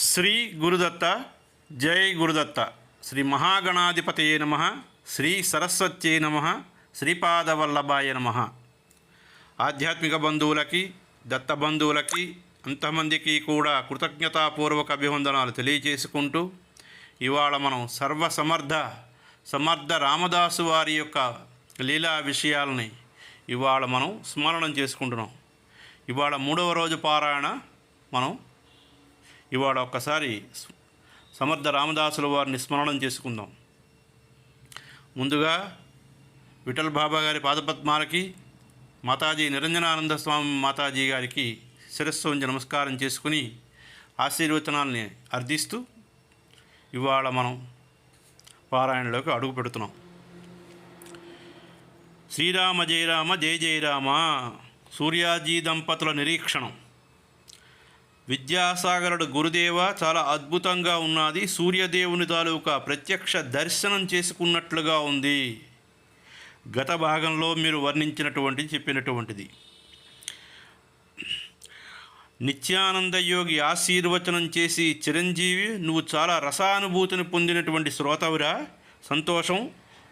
శ్రీ గురుదత్త జై గురుదత్త. శ్రీ మహాగణాధిపతయే నమ. శ్రీ సరస్వత్యే నమ. శ్రీపాదవల్లభాయ నమ. ఆధ్యాత్మిక బంధువులకి, దత్త బంధువులకి, అంతమందికి కూడా కృతజ్ఞతాపూర్వక అభివందనాలు తెలియజేసుకుంటూ, ఇవాళ మనం సమర్థ రామదాసు వారి యొక్క లీలా విషయాలని ఇవాళ మనం స్మరణం చేసుకుంటున్నాం. ఇవాళ 3వ రోజు పారాయణ. మనం ఇవాళ ఒక్కసారి సమర్థ రామదాసుల వారిని స్మరణం చేసుకుందాం. ముందుగా విఠల్ బాబా గారి పాదపద్మాలకి, మాతాజీ నిరంజనానంద స్వామి మాతాజీ గారికి శిరస్సు ఉంచి నమస్కారం చేసుకుని ఆశీర్వచనాల్ని అర్థిస్తూ ఇవాళ మనం పారాయణలోకి అడుగు పెడుతున్నాం. శ్రీరామ జయ రామ జయ జయ రామ. సూర్యాజీ దంపతుల నిరీక్షణం. విద్యాసాగరుడు గురుదేవ చాలా అద్భుతంగా ఉన్నది. సూర్యదేవుని తాలూకా ప్రత్యక్ష దర్శనం చేసుకున్నట్లుగా ఉంది. గత భాగంలో మీరు చెప్పినటువంటిది. నిత్యానంద యోగి ఆశీర్వచనం చేసి, చిరంజీవి నువ్వు చాలా రసానుభూతిని పొందినటువంటి శ్రోతవురా, సంతోషం.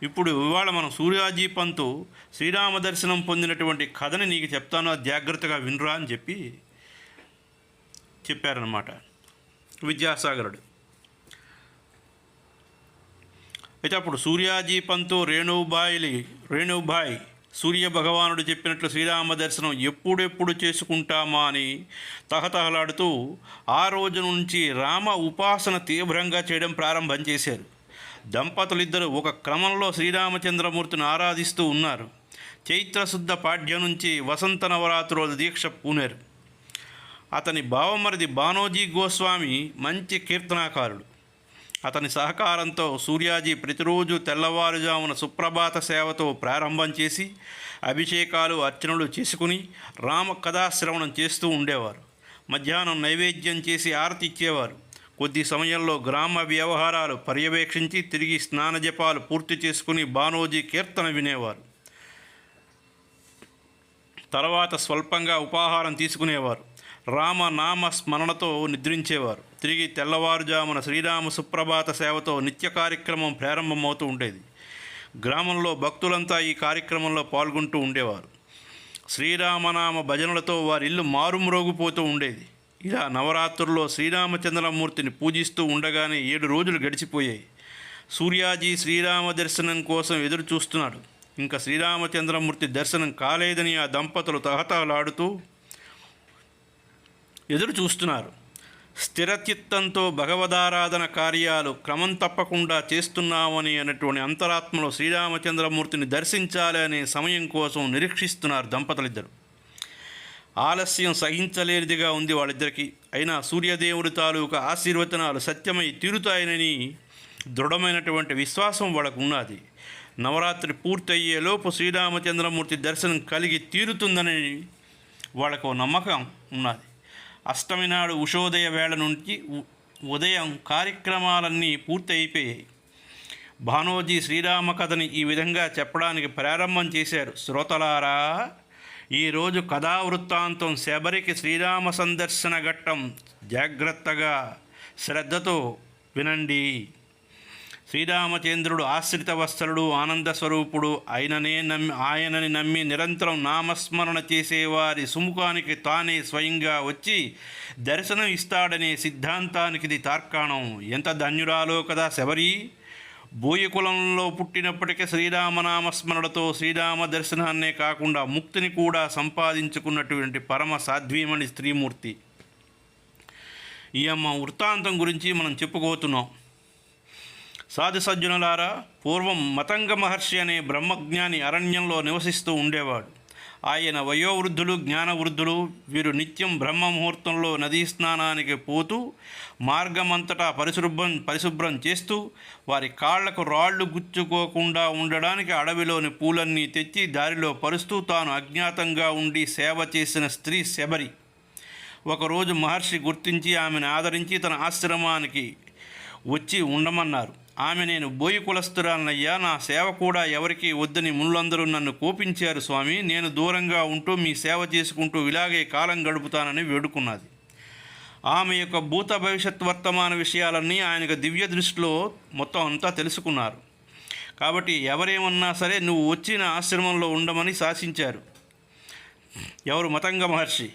ఇప్పుడు ఇవాళ మనం సూర్యాజీ పంతు శ్రీరామ దర్శనం పొందినటువంటి కథని నీకు చెప్తాను, అది జాగ్రత్తగా వినురా అని చెప్పారనమాట విద్యాసాగరుడు. అయితే అప్పుడు సూర్యాజీ పంతు రేణుబాయ్ సూర్య భగవానుడు చెప్పినట్లు శ్రీరామ దర్శనం ఎప్పుడెప్పుడు చేసుకుంటామా అని తహతహలాడుతూ ఆ రోజు నుంచి రామ ఉపాసన తీవ్రంగా చేయడం ప్రారంభం చేశారు. దంపతులిద్దరూ ఒక క్రమంలో శ్రీరామచంద్రమూర్తిని ఆరాధిస్తూ ఉన్నారు. చైత్రశుద్ధ పాడ్యం నుంచి వసంత నవరాత్రుల దీక్ష పూనారు. అతని బావమరిది బానోజీ గోస్వామి మంచి కీర్తనాకారుడు. అతని సహకారంతో సూర్యాజీ ప్రతిరోజు తెల్లవారుజామున సుప్రభాత సేవతో ప్రారంభం చేసి అభిషేకాలు అర్చనలు చేసుకుని రామ కథాశ్రవణం చేస్తూ ఉండేవారు. మధ్యాహ్నం నైవేద్యం చేసి ఆరతి ఇచ్చేవారు. కొద్ది సమయంలో గ్రామ వ్యవహారాలు పర్యవేక్షించి తిరిగి స్నాన జపాలు పూర్తి చేసుకుని బానోజీ కీర్తన వినేవారు. తర్వాత స్వల్పంగా ఉపాహారం తీసుకునేవారు. రామనామ స్మరణతో నిద్రించేవారు. తిరిగి తెల్లవారుజామున శ్రీరామ సుప్రభాత సేవతో నిత్య కార్యక్రమం ప్రారంభమవుతూ ఉండేది. గ్రామంలో భక్తులంతా ఈ కార్యక్రమంలో పాల్గొంటూ ఉండేవారు. శ్రీరామనామ భజనలతో వారి ఇల్లు మారుమ్రోగిపోతూ ఉండేది. ఇలా నవరాత్రుల్లో శ్రీరామచంద్రమూర్తిని పూజిస్తూ ఉండగానే 7 రోజులు గడిచిపోయాయి. సూర్యాజీ శ్రీరామ దర్శనం కోసం ఎదురు చూస్తున్నాడు. ఇంకా శ్రీరామచంద్రమూర్తి దర్శనం కాలేదని ఆ దంపతులు తహతహలాడుతూ ఎదురు చూస్తున్నారు. స్థిరచిత్తంతో భగవదారాధన కార్యాలు క్రమం తప్పకుండా చేస్తున్నామని అనేటువంటి అంతరాత్మలో శ్రీరామచంద్రమూర్తిని దర్శించాలి అనే సమయం కోసం నిరీక్షిస్తున్నారు దంపతులిద్దరు. ఆలస్యం సహించలేనిదిగా ఉంది వాళ్ళిద్దరికీ. అయినా సూర్యదేవుడి తాలూకా ఆశీర్వచనాలు సత్యమై తీరుతాయనని దృఢమైనటువంటి విశ్వాసం వాళ్ళకు ఉన్నది. నవరాత్రి పూర్తయ్యేలోపు శ్రీరామచంద్రమూర్తి దర్శనం కలిగి తీరుతుందని వాళ్ళకు నమ్మకం ఉన్నది. అష్టమి నాడు ఉషోదయ వేళ నుంచి ఉదయం కార్యక్రమాలన్నీ పూర్తి అయిపోయాయి. భానోజీ శ్రీరామ కథని ఈ విధంగా చెప్పడానికి ప్రారంభం చేశారు. శ్రోతలారా, ఈరోజు కథావృత్తాంతం శబరికి శ్రీరామ సందర్శన ఘట్టం. జాగ్రత్తగా శ్రద్ధతో వినండి. శ్రీరామచంద్రుడు ఆశ్రిత వత్సలుడు, ఆనంద స్వరూపుడు ఆయనని నమ్మి నిరంతరం నామస్మరణ చేసేవారి సుముఖానికి తానే స్వయంగా వచ్చి దర్శనం ఇస్తాడనే సిద్ధాంతానికి ఇది తార్కాణం. ఎంత ధన్యురాలో కదా శబరి. బోయకులంలో పుట్టినప్పటికీ శ్రీరామనామస్మరణతో శ్రీరామ దర్శనాన్నే కాకుండా ముక్తిని కూడా సంపాదించుకున్నటువంటి పరమ సాధ్వీమణి స్త్రీమూర్తి. ఈ అమ్మ వృత్తాంతం గురించి మనం చెప్పుకోతున్నాం. సాధు సజ్జనులారా, పూర్వం మతంగ మహర్షి అనే బ్రహ్మజ్ఞాని అరణ్యంలో నివసిస్తూ ఉండేవాడు. ఆయన వయోవృద్ధులు, జ్ఞానవృద్ధులు. వీరు నిత్యం బ్రహ్మ ముహూర్తంలో నదీ స్నానానికి పోతూ మార్గమంతటా పరిశుభ్రం చేస్తూ వారి కాళ్లకు రాళ్లు గుచ్చుకోకుండా ఉండడానికి అడవిలోని పూలన్నీ తెచ్చి దారిలో పరుస్తూ తాను అజ్ఞాతంగా ఉండి సేవ చేసిన స్త్రీ శబరి. ఒకరోజు మహర్షి గుర్తించి ఆమెను ఆదరించి తన ఆశ్రమానికి వచ్చి ఉండమన్నారు. ఆమె, నేను బోయి కులస్తురాలనయ్యా, నా సేవ కూడా ఎవరికీ వద్దని ముళ్ళందరూ నన్ను కోపించారు స్వామి. నేను దూరంగా ఉంటూ మీ సేవ చేసుకుంటూ ఇలాగే కాలం గడుపుతానని వేడుకున్నది. ఆమె యొక్క భూత భవిష్యత్ వర్తమాన విషయాలన్నీ ఆయనకు దివ్య దృష్టిలో మొత్తం అంతా తెలుసుకున్నారు. కాబట్టి ఎవరేమన్నా సరే నువ్వు వచ్చిన ఆశ్రమంలో ఉండమని శాసించారు. ఎవరు? మతంగ మహర్షి.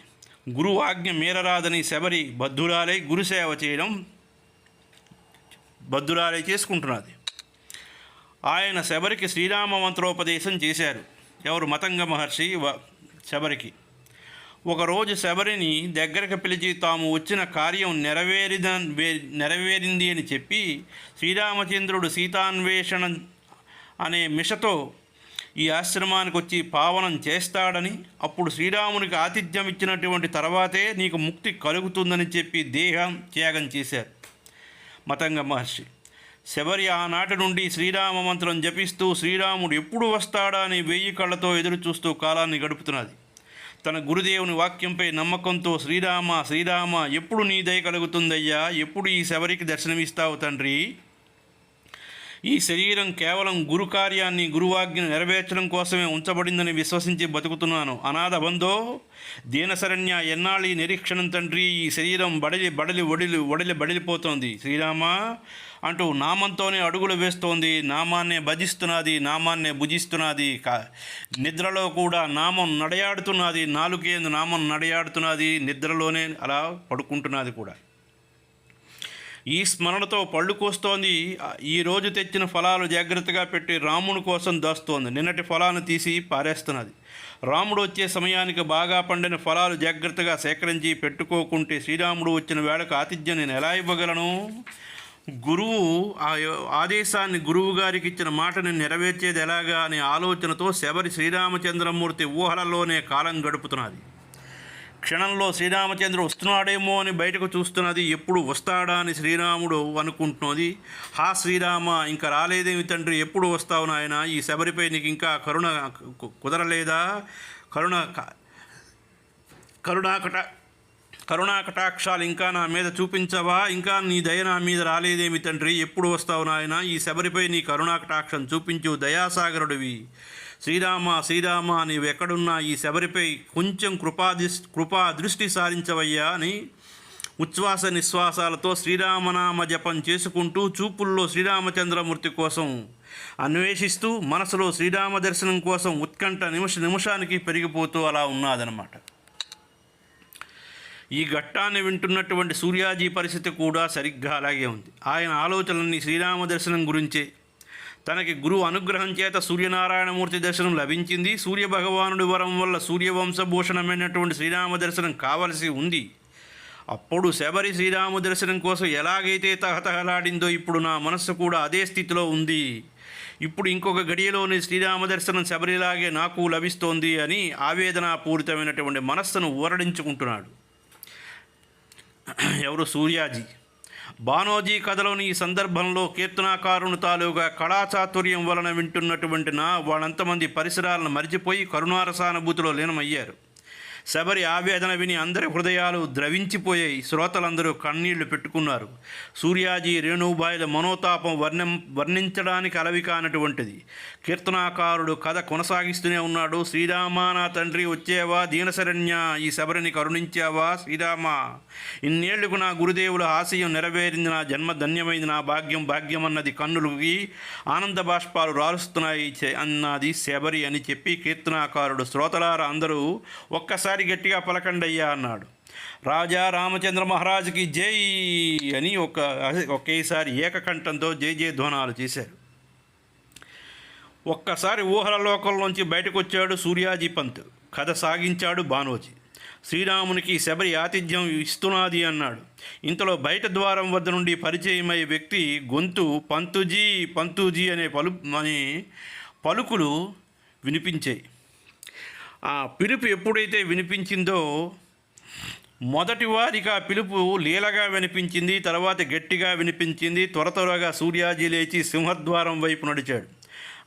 గురువు ఆజ్ఞ మీరరాదని శబరి బద్ధురాలై చేసుకుంటున్నది. ఆయన శబరికి శ్రీరామ మంత్రోపదేశం చేశారు. ఎవరు? మతంగ మహర్షి శబరికి. ఒకరోజు శబరిని దగ్గరకు పిలిచి తాము వచ్చిన కార్యం నెరవేరింది అని చెప్పి శ్రీరామచంద్రుడు సీతాన్వేషణ అనే మిషతో ఈ ఆశ్రమానికి వచ్చి పావనం చేస్తాడని, అప్పుడు శ్రీరామునికి ఆతిథ్యం ఇచ్చినటువంటి తర్వాతే నీకు ముక్తి కలుగుతుందని చెప్పి దేహం త్యాగం చేశారు మతంగ మహర్షి. శబరి ఆనాటి నుండి శ్రీరామ మంత్రం జపిస్తూ శ్రీరాముడు ఎప్పుడు వస్తాడా అని 1000 కళ్ళతో ఎదురు చూస్తూ కాలాన్ని గడుపుతున్నది. తన గురుదేవుని వాక్యంపై నమ్మకంతో శ్రీరామ శ్రీరామ ఎప్పుడు నీ దయ కలుగుతుందయ్యా, ఎప్పుడు ఈ శబరికి దర్శనమిస్తావు తండ్రి, ఈ శరీరం కేవలం గురు కార్యాన్ని గురువాజ్ఞను నెరవేర్చడం కోసమే ఉంచబడిందని విశ్వసించి బతుకుతున్నాను. అనాథ బంధో దీనశరణ్య ఎన్నాళ్ళి నిరీక్షణం తండ్రి, ఈ శరీరం బడిలిపోతోంది శ్రీరామ అంటూ నామంతోనే అడుగులు వేస్తోంది. నామాన్నే భజిస్తున్నది, నామాన్నే భుజిస్తున్నది. నిద్రలో కూడా నామం నడయాడుతున్నది. నాలుకేందు నామం నడయాడుతున్నది. నిద్రలోనే అలా పడుకుంటున్నది కూడా. ఈ స్మరణతో పళ్ళు కోస్తోంది. ఈరోజు తెచ్చిన ఫలాలు జాగ్రత్తగా పెట్టి రాముని కోసం దాస్తోంది. నిన్నటి ఫలాన్ని తీసి పారేస్తున్నది. రాముడు వచ్చే సమయానికి బాగా పండిన ఫలాలు జాగ్రత్తగా సేకరించి పెట్టుకోకుంటే శ్రీరాముడు వచ్చిన వేళకు ఆతిథ్యం నేను ఎలా ఇవ్వగలను? గురువు ఆదేశాన్ని గురువు గారికి ఇచ్చిన మాటని నెరవేర్చేది ఎలాగా అనే ఆలోచనతో శబరి శ్రీరామచంద్రమూర్తి ఊహలలోనే కాలం గడుపుతున్నది. క్షణంలో శ్రీరామచంద్రుడు వస్తున్నాడేమో అని బయటకు చూస్తున్నది. ఎప్పుడు వస్తాడా అని శ్రీరాముడు అనుకుంటున్నది. హా శ్రీరామ, ఇంకా రాలేదేమి తండ్రి, ఎప్పుడు వస్తావు నాయన? ఈ శబరిపై నీకు ఇంకా కరుణ కుదరలేదా? కరుణాకటాక్షాలు ఇంకా నా మీద చూపించవా? ఇంకా నీ దయ నా మీద రాలేదేమి తండ్రి, ఎప్పుడు వస్తావు నాయన? ఈ శబరిపై నీ కరుణాకటాక్షం చూపించు, దయాసాగరుడివి. శ్రీరామ శ్రీరామ, నీవెక్కడున్నా ఈ శబరిపై కొంచెం కృపా దృష్టి సారించవయ్యా అని ఉచ్ఛ్వాస నిశ్వాసాలతో శ్రీరామనామ జపం చేసుకుంటూ చూపుల్లో శ్రీరామచంద్రమూర్తి కోసం అన్వేషిస్తూ మనసులో శ్రీరామ దర్శనం కోసం ఉత్కంఠ నిమిషానికి పెరిగిపోతూ అలా ఉన్నదన్నమాట. ఈ ఘట్టాన్ని వింటున్నటువంటి సూర్యాజీ పరిస్థితి కూడా సరిగ్గా అలాగే ఉంది. ఆయన ఆలోచనలన్నీ శ్రీరామ దర్శనం గురించే. తనకి గురువు అనుగ్రహం చేత సూర్యనారాయణమూర్తి దర్శనం లభించింది. సూర్యభగవానుడి వరం వల్ల సూర్యవంశభూషణమైనటువంటి శ్రీరామ దర్శనం కావలసి ఉంది. అప్పుడు శబరి శ్రీరామ దర్శనం కోసం ఎలాగైతే తహతహలాడిందో ఇప్పుడు నా మనస్సు కూడా అదే స్థితిలో ఉంది. ఇప్పుడు ఇంకొక గడియలోని శ్రీరామ దర్శనం శబరిలాగే నాకు లభిస్తోంది అని ఆవేదనాపూరితమైనటువంటి మనస్సును ఊరడించుకుంటున్నాడు. ఎవరు? సూర్యాజీ. బానోజీ కథలోని ఈ సందర్భంలో కీర్తనాకారుని తాలూగా కళాచాతుర్యం వలన వింటున్నటువంటి వాళ్ళంతమంది పరిసరాలను మరిచిపోయి కరుణారసానుభూతిలో లీనమయ్యారు. శబరి ఆవేదన విని అందరి హృదయాలు ద్రవించిపోయాయి. శ్రోతలందరూ కన్నీళ్లు పెట్టుకున్నారు. సూర్యాజీ రేణుబాయిల మనోతాపం వర్ణించడానికి అలవి కానటువంటిది. కీర్తనాకారుడు కథ కొనసాగిస్తూనే ఉన్నాడు. శ్రీరామ, నా తండ్రి వచ్చేవా? దీనశరణ్య, ఈ శబరిని కరుణించావా? శ్రీరామ, ఇన్నేళ్లకు నా గురుదేవుల ఆశయం నెరవేరింది, నా జన్మ ధన్యమైంది, నా భాగ్యం అన్నది కన్నులకి ఆనంద బాష్పాలు రాలుస్తున్నాయి అన్నది శబరి అని చెప్పి కీర్తనాకారుడు శ్రోతలారా అందరూ ఒక్కసారి గట్టిగా పలకండయ్యా అన్నాడు. రాజా రామచంద్ర మహారాజుకి జై అని ఒకేసారి ఏకకంఠంతో జై జయ ధ్వనాలు చేశారు. ఒక్కసారి ఊహల లోకంలోంచి బయటకు వచ్చాడు సూర్యాజీ పంత్. కథ సాగించాడు బానోజీ. శ్రీరామునికి శబరి ఆతిథ్యం ఇస్తున్నది అన్నాడు. ఇంతలో బయట ద్వారం వద్ద నుండి పరిచయమయ్యే వ్యక్తి గొంతు పంతుజీ అనే పలుకులు వినిపించాయి. ఆ పిలుపు ఎప్పుడైతే వినిపించిందో మొదటి వారికి ఆ పిలుపు లీలగా వినిపించింది. తర్వాత గట్టిగా వినిపించింది. త్వరగా సూర్యాజీ లేచి సింహద్వారం వైపు నడిచాడు.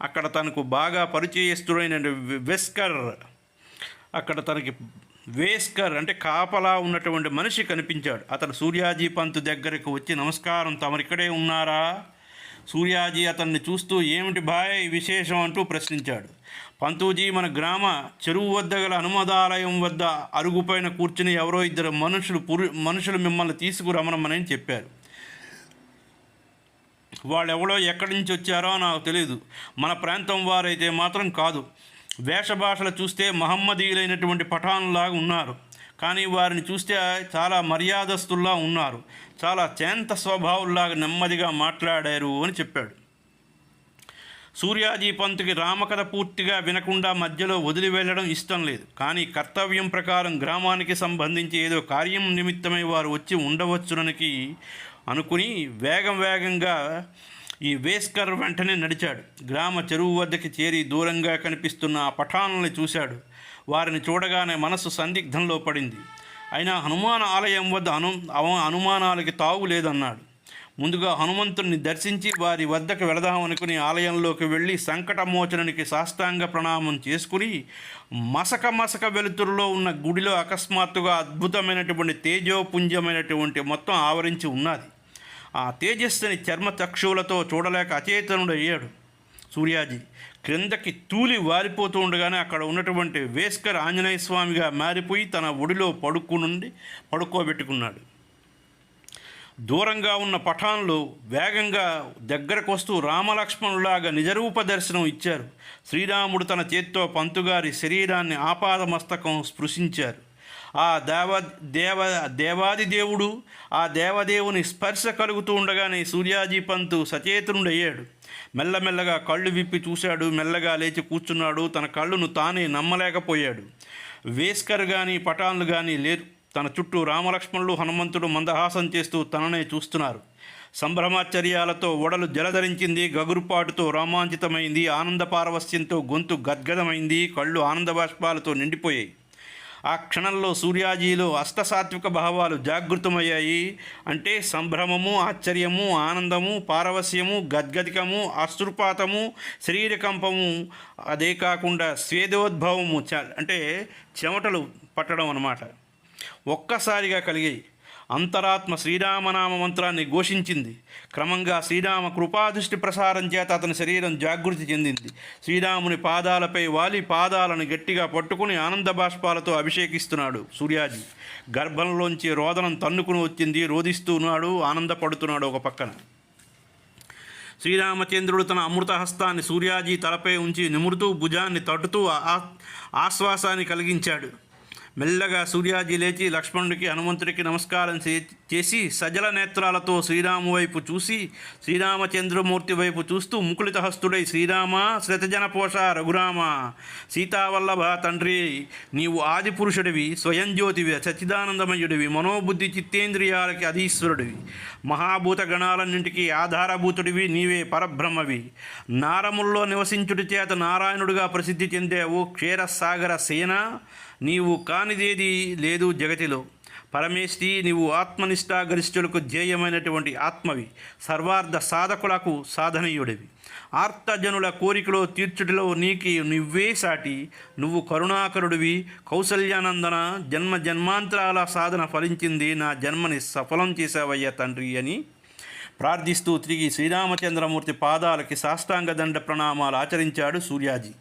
అక్కడ తనకు బాగా పరిచయస్తుడైన వేస్కర్ అంటే కాపలా ఉన్నటువంటి మనిషి కనిపించాడు. అతను సూర్యాజీ పంత్ దగ్గరకు వచ్చి, నమస్కారం, తమరిక్కడే ఉన్నారా? సూర్యాజీ అతన్ని చూస్తూ ఏమిటి భాయ్ విశేషం అంటూ ప్రశ్నించాడు. పంతూజీ, మన గ్రామ చెరువు వద్ద గల హనుమదాలయం వద్ద అరుగుపైన కూర్చుని ఎవరో ఇద్దరు మనుషులు మిమ్మల్ని తీసుకురమనమని చెప్పారు. వాళ్ళెవడో ఎక్కడి నుంచి వచ్చారో నాకు తెలియదు. మన ప్రాంతం వారైతే మాత్రం కాదు. వేషభాషలు చూస్తే మహమ్మదీయులైనటువంటి పఠాన్లాగా ఉన్నారు. కానీ వారిని చూస్తే చాలా మర్యాదస్తుల్లా ఉన్నారు. చాలా శాంత స్వభావుల్లాగా నెమ్మదిగా మాట్లాడారు అని చెప్పాడు. సూర్యాజీ పంతుకి రామకథ పూర్తిగా వినకుండా మధ్యలో వదిలి వెళ్ళడం ఇష్టం లేదు. కానీ కర్తవ్యం ప్రకారం గ్రామానికి సంబంధించి ఏదో కార్యం నిమిత్తమై వారు వచ్చి ఉండవచ్చుననికి అనుకుని వేగంగా ఈ వేస్కర్ వెంటనే నడిచాడు. గ్రామ చెరువు వద్దకి చేరి దూరంగా కనిపిస్తున్న ఆ పఠానుల్ని చూశాడు. వారిని చూడగానే మనసు సందిగ్ధంలో పడింది. అయినా హనుమాన్ ఆలయం వద్ద అనుమానాలకి తావు లేదన్నాడు. ముందుగా హనుమంతుడిని దర్శించి వారి వద్దకు వెళదామనుకుని ఆలయంలోకి వెళ్ళి సంకటమోచనునికి సాష్టాంగ ప్రణామం చేసుకుని మసక వెలుతురులో ఉన్న గుడిలో అకస్మాత్తుగా అద్భుతమైనటువంటి తేజోపుంజమైనటువంటి మొత్తం ఆవరించి ఉన్నది. ఆ తేజస్సుని చర్మచక్షువులతో చూడలేక అచేతనుడయ్యాడు సూర్యాజీ. క్రిందకి తూలి వారిపోతూ ఉండగానే అక్కడ ఉన్నటువంటి వేస్కర్ ఆంజనేయ స్వామిగా మారిపోయి తన ఒడిలో పడుకోబెట్టుకున్నాడు. దూరంగా ఉన్న పఠాన్లు వేగంగా దగ్గరకు వస్తూ రామలక్ష్మణులాగా నిజరూప దర్శనం ఇచ్చారు. శ్రీరాముడు తన చేత్తో పంతుగారి శరీరాన్ని ఆపాదమస్తకం స్పృశించారు. ఆ దేవాది దేవుడు, ఆ దేవదేవుని స్పర్శ కలుగుతూ ఉండగానే సూర్యాజీ పంతు సచేతనుడయ్యాడు. మెల్లమెల్లగా కళ్ళు విప్పి చూశాడు. మెల్లగా లేచి కూర్చున్నాడు. తన కళ్ళును తానే నమ్మలేకపోయాడు. వేస్కర్ కానీ పఠాన్లు కానీ లేరు. తన చుట్టూ రామలక్ష్మణులు, హనుమంతుడు మందహాసం చేస్తూ తననే చూస్తున్నారు. సంభ్రమాచర్యాలతో ఒడలు జలధరించింది. గగురుపాటుతో రోమాంచితమైంది. ఆనంద పారవస్యంతో గొంతు గద్గదమైంది. కళ్ళు ఆనంద బాష్పాలతో నిండిపోయాయి. ఆ క్షణంలో సూర్యాజీలో అష్టసాత్విక భావాలు జాగృతమయ్యాయి. అంటే సంభ్రమము, ఆశ్చర్యము, ఆనందము, పారవస్యము, గద్గదికము, అశ్రుపాతము, శరీరకంపము, అదే కాకుండా స్వేదోద్భవము అంటే చెమటలు పట్టడం అన్నమాట ఒక్కసారిగా కలిగాయి. అంతరాత్మ శ్రీరామనామ మంత్రాన్ని ఘోషించింది. క్రమంగా శ్రీరామ కృపాదృష్టి ప్రసారం చేత అతని శరీరం జాగృతి చెందింది. శ్రీరాముని పాదాలపై వాలి పాదాలను గట్టిగా పట్టుకుని ఆనంద బాష్పాలతో అభిషేకిస్తున్నాడు సూర్యాజీ. గర్భంలోంచి రోదనం తన్నుకుని వచ్చింది. రోదిస్తున్నాడు, ఆనందపడుతున్నాడు. ఒక పక్కన శ్రీరామచంద్రుడు తన అమృతహస్తాన్ని సూర్యాజీ తలపై ఉంచి నిమురుతూ భుజాన్ని తట్టుతూ ఆశ్వాసాన్ని కలిగించాడు. మెల్లగా సూర్యాజీ లేచి లక్ష్మణుడికి, హనుమంతుడికి నమస్కారం చేసి సజల నేత్రాలతో శ్రీరాము వైపు చూసి శ్రీరామచంద్రమూర్తి వైపు చూస్తూ ముకుళితహస్తుడై, శ్రీరామ శ్రతజనపోష రఘురామ సీతావల్లభ తండ్రి, నీవు ఆది పురుషుడివి, స్వయం జ్యోతివి, సచ్చిదానందమయుడివి, మనోబుద్ధి చిత్తేంద్రియాలకి అధీశ్వరుడివి, మహాభూత గణాలన్నింటికీ ఆధారభూతుడివి, నీవే పరబ్రహ్మవి. నారముల్లో నివసించుడి చేత నారాయణుడిగా ప్రసిద్ధి చెందావు. క్షీరసాగర సేన, నీవు కానిదేది లేదు జగతిలో. పరమేష్టి, నీవు ఆత్మనిష్టాగరిష్ఠులకు ధ్యేయమైనటువంటి ఆత్మవి. సర్వార్థ సాధకులకు సాధనీయుడివి. ఆర్తజనుల కోరికలో తీర్చుటిలో నీకు నువ్వే సాటి. నువ్వు కరుణాకరుడివి. కౌసల్యానందన, జన్మాంతరాల సాధన ఫలించింది. నా జన్మని సఫలం చేశావయ్యా తండ్రి అని ప్రార్థిస్తూ తిరిగి శ్రీరామచంద్రమూర్తి పాదాలకి సాష్టాంగ దండ ప్రణామాలు ఆచరించాడు సూర్యాజీ.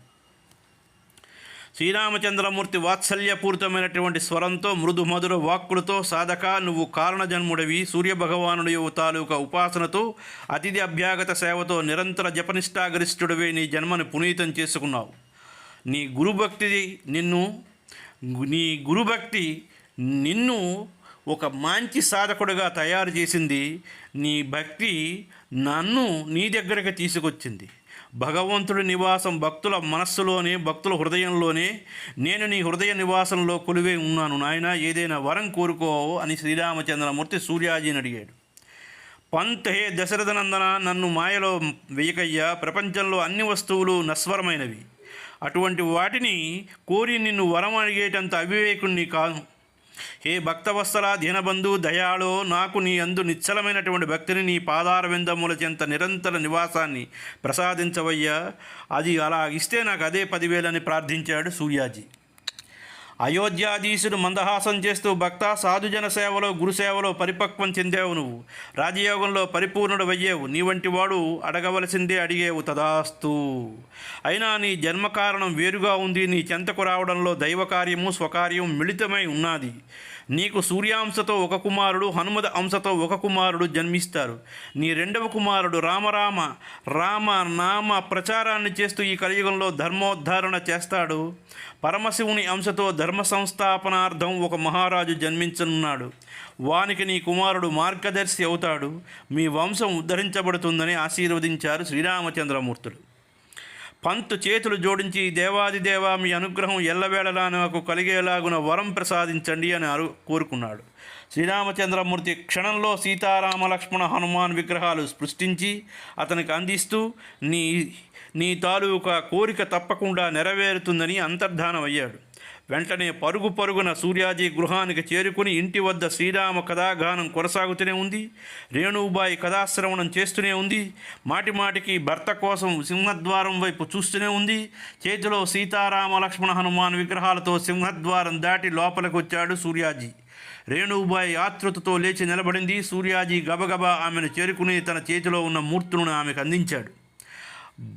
శ్రీరామచంద్రమూర్తి వాత్సల్యపూరితమైనటువంటి స్వరంతో, మృదు మధుర వాక్కులతో, సాధక నువ్వు కారణజన్ముడివి, సూర్యభగవానుడి తాలూకా ఉపాసనతో, అతిథి అభ్యాగత సేవతో, నిరంతర జపనిష్టాగరిష్ఠుడివే నీ జన్మను పునీతం చేసుకున్నావు. నీ గురుభక్తి నిన్ను ఒక మంచి సాధకుడిగా తయారు చేసింది. నీ భక్తి నన్ను నీ దగ్గరకు తీసుకొచ్చింది. భగవంతుడి నివాసం భక్తుల మనస్సులోనే, భక్తుల హృదయంలోనే. నేను నీ హృదయ నివాసంలో కొలువై ఉన్నాను నాయన, ఏదైనా వరం కోరుకో అని శ్రీరామచంద్రమూర్తి సూర్యాజీని అడిగాడు. పంత్, హే దశరథనందన, నన్ను మాయలో వెయ్యకయ్యా. ప్రపంచంలో అన్ని వస్తువులు నశ్వరమైనవి. అటువంటి వాటిని కోరి నిన్ను వరం అడిగేటంత అవివేకుణ్ణి కాను. హే భక్తవత్సల, దీనబంధు, దయాళో, నాకు నీ అందు నిశ్చలమైనటువంటి భక్తిని, నీ పాదార విందముల చెంత నిరంతర నివాసాన్ని ప్రసాదించవయ్యా. అది అలా ఇస్తే నాకు అదే 10,000 అని ప్రార్థించాడు సూర్యాజీ. అయోధ్యాధీశుడు మందహాసం చేస్తూ భక్త సాధుజన సేవలో గురుసేవలో పరిపక్వం చెందావు. నువ్వు రాజయోగంలో పరిపూర్ణుడు అయ్యేవు. నీ వంటి వాడు అడగవలసిందే అడిగేవు, తదాస్తు. అయినా నీ జన్మకారణం వేరుగా ఉంది. నీ చెంతకు రావడంలో దైవకార్యము స్వకార్యం మిళితమై ఉన్నది. నీకు సూర్యాంశతో ఒక కుమారుడు, హనుమద అంశతో ఒక కుమారుడు జన్మిస్తారు. నీ రెండవ కుమారుడు రామరామ రామ నామ ప్రచారాన్ని చేస్తూ ఈ కలియుగంలో ధర్మోద్ధరణ చేస్తాడు. పరమశివుని అంశతో ధర్మ సంస్థాపనార్థం ఒక మహారాజు జన్మించనున్నాడు. వానికి నీ కుమారుడు మార్గదర్శి అవుతాడు. మీ వంశం ఉద్ధరించబడుతుందని ఆశీర్వదించారు శ్రీరామచంద్రమూర్తులు. పంతు చేతులు జోడించి, దేవాదిదేవ మీ అనుగ్రహం ఎల్లవేళలా నాకు కలిగేలాగున వరం ప్రసాదించండి అని కోరుకున్నాడు. శ్రీరామచంద్రమూర్తి క్షణంలో సీతారామ లక్ష్మణ హనుమాన్ విగ్రహాలు సృష్టించి అతనికి అందిస్తూ నీ తాలూకా కోరిక తప్పకుండా నెరవేరుతుందని అంతర్ధానమయ్యాడు. వెంటనే పరుగున సూర్యాజీ గృహానికి చేరుకుని ఇంటి వద్ద శ్రీరామ కథాగానం కొనసాగుతూనే ఉంది. రేణుబాయి కథాశ్రవణం చేస్తూనే ఉంది. మాటిమాటికి భర్త కోసం సింహద్వారం వైపు చూస్తూనే ఉంది. చేతిలో సీతారామ లక్ష్మణ హనుమాన్ విగ్రహాలతో సింహద్వారం దాటి లోపలికి వచ్చాడు సూర్యాజీ. రేణుబాయి ఆతృతతో లేచి నిలబడింది. సూర్యాజీ గబగబా ఆమెను చేరుకుని తన చేతిలో ఉన్న మూర్తులను ఆమెకు అందించాడు.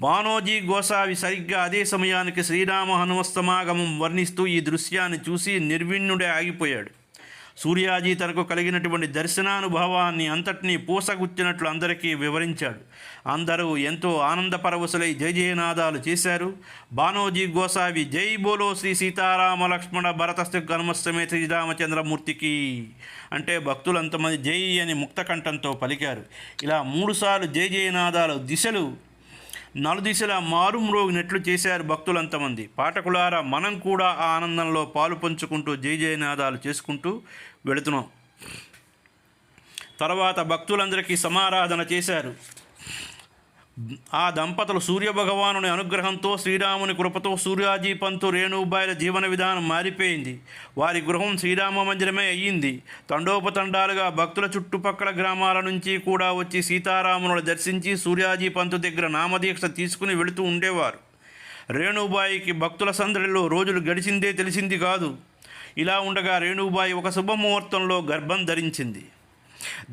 బానోజీ గోసావి సరిగ్గా అదే సమయానికి శ్రీరామ హనుమస్తమాగమం వర్ణిస్తూ ఈ దృశ్యాన్ని చూసి నిర్విణ్ణుడే ఆగిపోయాడు. సూర్యాజీ తనకు కలిగినటువంటి దర్శనానుభవాన్ని అంతటినీ పూసగుచ్చినట్లు అందరికీ వివరించాడు. అందరూ ఎంతో ఆనందపరవశులై జయజయనాదాలు చేశారు. బానోజీ గోసావి జై బోలో శ్రీ సీతారామ లక్ష్మణ భరత హనుమస్తమే శ్రీరామచంద్రమూర్తికి అంటే భక్తులు అంతమంది జై అని ముక్తకంఠంతో పలికారు. ఇలా 3 సార్లు జయజయనాదాలు నలుదిశలా మారుమ్రోగినట్లు చేశారు భక్తులంతమంది. పాఠకులారా, మనం కూడా ఆ ఆనందంలో పాలు పంచుకుంటూ జయజయనాదాలు చేసుకుంటూ వెళుతున్నాం. తర్వాత భక్తులందరికీ సమారాధన చేశారు. ఆ దంపతులు సూర్యభగవానుని అనుగ్రహంతో, శ్రీరాముని కృపతో సూర్యాజీ పంతు రేణుబాయిల జీవన విధానం మారిపోయింది. వారి గృహం శ్రీరామ మందిరమే అయ్యింది. తండోపతండాలుగా భక్తుల చుట్టుపక్కల గ్రామాల నుంచి కూడా వచ్చి సీతారామును దర్శించి సూర్యాజీ పంతు దగ్గర నామదీక్ష తీసుకుని వెళుతూ ఉండేవారు. రేణుబాయికి భక్తుల సందడిలో రోజులు గడిచిందే తెలిసింది కాదు. ఇలా ఉండగా రేణుబాయి ఒక శుభముహూర్తంలో గర్భం ధరించింది.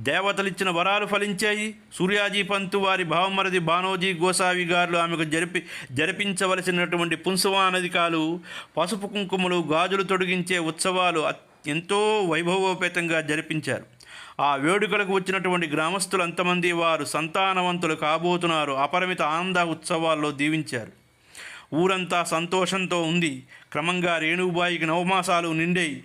దేవతలిచ్చిన వరాలు ఫలించాయి. సూర్యాజీ పంతు వారి భావమరది బానోజీ గోసావి గారు ఆమెకు జరిపించవలసినటువంటి పుంసవానదికాలు, పసుపు కుంకుమలు, గాజులు తొడిగించే ఉత్సవాలు ఎంతో వైభవోపేతంగా జరిపించారు. ఆ వేడుకలకు వచ్చినటువంటి గ్రామస్తులు అంతమంది వారు సంతానవంతులు కాబోతున్నారు అపరిమిత ఆనంద ఉత్సవాల్లో దీవించారు. ఊరంతా సంతోషంతో ఉంది. క్రమంగా రేణుబాయికి నవమాసాలు నిండాయి.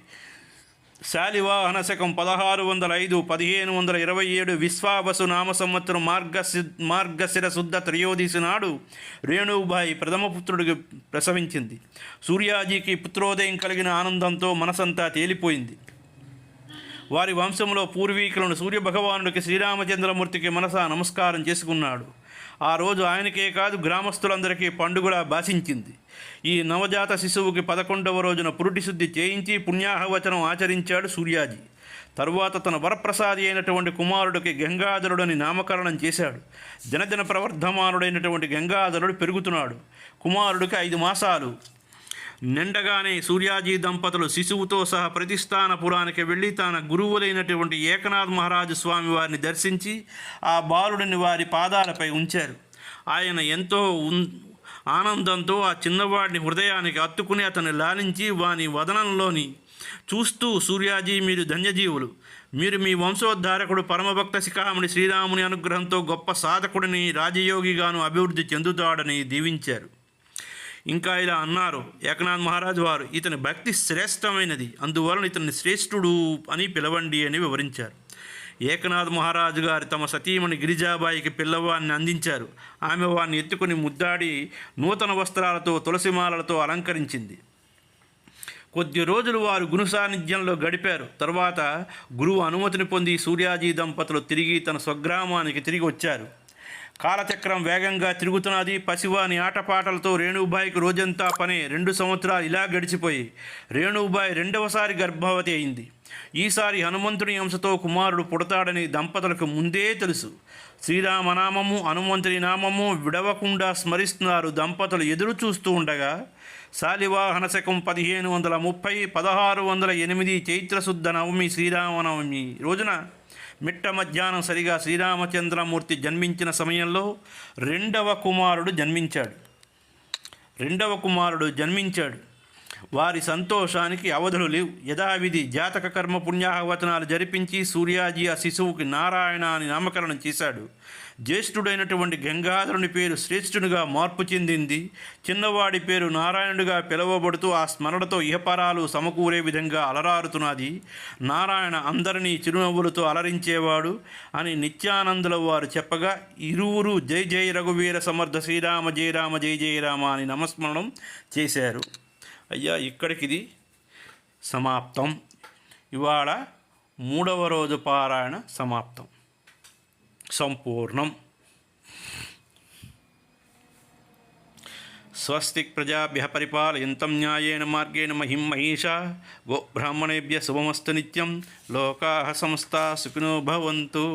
శాలివాహన శకం 1605 1527 విశ్వావసు నామ సంవత్సరం మార్గశిర శుద్ధ త్రయోదశి నాడు రేణుబాయి ప్రథమ పుత్రుడికి ప్రసవించింది. సూర్యాజీకి పుత్రోదయం కలిగిన ఆనందంతో మనసంతా తేలిపోయింది. వారి వంశంలో పూర్వీకులను సూర్యభగవానుడికి శ్రీరామచంద్రమూర్తికి మనసా నమస్కారం చేసుకున్నాడు. ఆ రోజు ఆయనకే కాదు గ్రామస్తులందరికీ పండుగలా భాషించింది. ఈ నవజాత శిశువుకి 11వ రోజున పురుటి శుద్ధి చేయించి పుణ్యాహవచనం ఆచరించాడు సూర్యాజీ. తరువాత తన వరప్రసాది అయినటువంటి కుమారుడికి గంగాధరుడని నామకరణం చేశాడు. దినదిన ప్రవర్ధమానుడైనటువంటి గంగాధరుడు పెరుగుతున్నాడు. కుమారుడికి 5 మాసాలు నిండగానే సూర్యాజీ దంపతులు శిశువుతో సహా ప్రతిష్టానపురానికి వెళ్ళి తన గురువులైనటువంటి ఏకనాథ్ మహారాజు స్వామి వారిని దర్శించి ఆ బాలుడిని వారి పాదాలపై ఉంచారు. ఆయన ఎంతో ఆనందంతో ఆ చిన్నవాడిని హృదయానికి హత్తుకుని అతన్ని లాలించి వాని వదనంలోని చూస్తూ, సూర్యాజీ మీరు ధన్యజీవులు. మీరు మీ వంశోద్ధారకుడు పరమభక్త శిఖామణి శ్రీరాముని అనుగ్రహంతో గొప్ప సాధకుడిని, రాజయోగిగాను అభివృద్ధి చెందుతాడని దీవించారు. ఇంకా ఇలా అన్నారు ఏకనాథ్ మహారాజు వారు, ఇతని భక్తి శ్రేష్టమైనది, అందువలన ఇతన్ని శ్రేష్ఠుడు అని పిలవండి అని వివరించారు. ఏకనాథ్ మహారాజు గారు తమ సతీమణి గిరిజాబాయికి పిల్లవాడిని అందించారు. ఆమె వారిని ఎత్తుకుని ముద్దాడి నూతన వస్త్రాలతో తులసిమాలలతో అలంకరించింది. కొద్ది రోజులు వారు గురు సాన్నిధ్యంలో గడిపారు. తర్వాత గురువు అనుమతిని పొంది సూర్యాజీ దంపతులు తిరిగి తన స్వగ్రామానికి తిరిగి వచ్చారు. కాలచక్రం వేగంగా తిరుగుతున్నది. పసివాని ఆటపాటలతో రేణుబాయికి రోజంతా పనే. 2 సంవత్సరాలు ఇలా గడిచిపోయి రేణుబాయి 2వసారి గర్భవతి అయింది. ఈసారి హనుమంతుని అంశతో కుమారుడు పుడతాడని దంపతులకు ముందే తెలుసు. శ్రీరామనామము హనుమంతుని నామము విడవకుండా స్మరిస్తున్నారు. దంపతులు ఎదురు చూస్తూ ఉండగా శాలివాహన శకం 1530 1608 చైత్రశుద్ధ నవమి శ్రీరామనవమి రోజున మిట్ట మధ్యాహ్నం సరిగా శ్రీరామచంద్రమూర్తి జన్మించిన సమయంలో రెండవ కుమారుడు జన్మించాడు. వారి సంతోషానికి అవధులు లేవు. యథావిధి జాతక కర్మ పుణ్యాహవచనాలు జరిపించి సూర్యాజీ ఆ శిశువుకి నారాయణ అని నామకరణం చేశాడు. జ్యేష్ఠుడైనటువంటి గంగాధరుని పేరు శ్రేష్ఠునిగా మార్పు చెందింది. చిన్నవాడి పేరు నారాయణుడిగా పిలువబడుతూ ఆ స్మరణతో ఇహపరాలు సమకూరే విధంగా అలరారుతున్నది. నారాయణ అందరినీ చిరునవ్వులతో అలరించేవాడు అని నిత్యానందుల వారు చెప్పగా ఇరువురు జై జై రఘువీర సమర్థ శ్రీరామ జయ రామ జయ జయ రామ అని నమస్మరణం చేశారు. అయ్యా, ఇక్కడికిది సమాప్తం. ఇవాళ 3వ రోజు పారాయణ సమాప్తం, సంపూర్ణం. స్వస్తి ప్రజాభ్యః పరిపాలయంతం న్యాయేన మార్గేణ మహిం మహిషా గోబ్రాహ్మణేభ్యः శుభమస్తు నిత్యం. లోకాః సమస్తాః సుఖినో భవంతు.